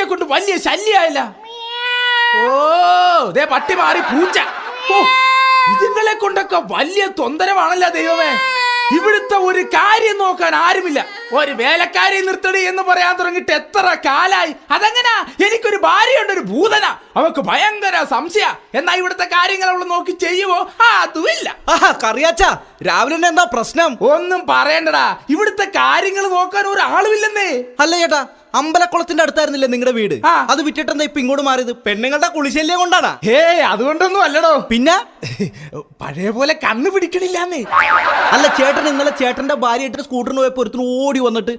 പട്ടിയെ കൊണ്ട് വലിയ ശല്യായില്ല. ഓ ദേ പട്ടി മാറി പൂച്ച. ഓ ഇതുങ്ങളെ കൊണ്ടൊക്കെ വലിയ തൊന്തരവാണല്ലോ ദൈവമേ. ഇവിടുത്തെ ഒരു കാര്യം നോക്കാൻ ആരുമില്ല. ഒരു വേലക്കാരി നിർത്തടി എന്ന് പറയാൻ തുടങ്ങിട്ട് എത്ര കാലായി. അതെങ്ങനാ? എനിക്കൊരു ഭാര്യയുണ്ട്, ഒരു ഭൂതന. അവക്ക് ഭയങ്കര സംശയ. എന്നാ ഇവിടുത്തെ കാര്യങ്ങൾ അവള് നോക്കി ചെയ്യുവോ? അതുമില്ല. കറിയാച്ചാ, രാവിലെ എന്താ പ്രശ്നം? ഒന്നും പറയണ്ടടാ, ഇവിടുത്തെ കാര്യങ്ങൾ നോക്കാൻ ഒരാളുമില്ലെന്നേ. അല്ല ചേട്ടാ, അമ്പലക്കുളത്തിന്റെ അടുത്തായിരുന്നില്ലേ നിങ്ങളുടെ വീട്? അത് വിറ്റിട്ടെന്താ ഇപ്പൊ ഇങ്ങോട്ട് മാറിയത്? പെണ്ണുങ്ങളുടെ കുളിശല്യം കൊണ്ടാണ്? അതുകൊണ്ടൊന്നും അല്ലടോ. പിന്നെ പഴയ പോലെ കണ്ണു പിടിക്കണില്ലാന്നേ. അല്ല ചേട്ടൻ ഇന്നലെ ചേട്ടന്റെ ഭാര്യയായിട്ട് സ്കൂട്ടറിന് പോയപ്പോ ഒരുത്തിന് ഓടി വന്നിട്ട്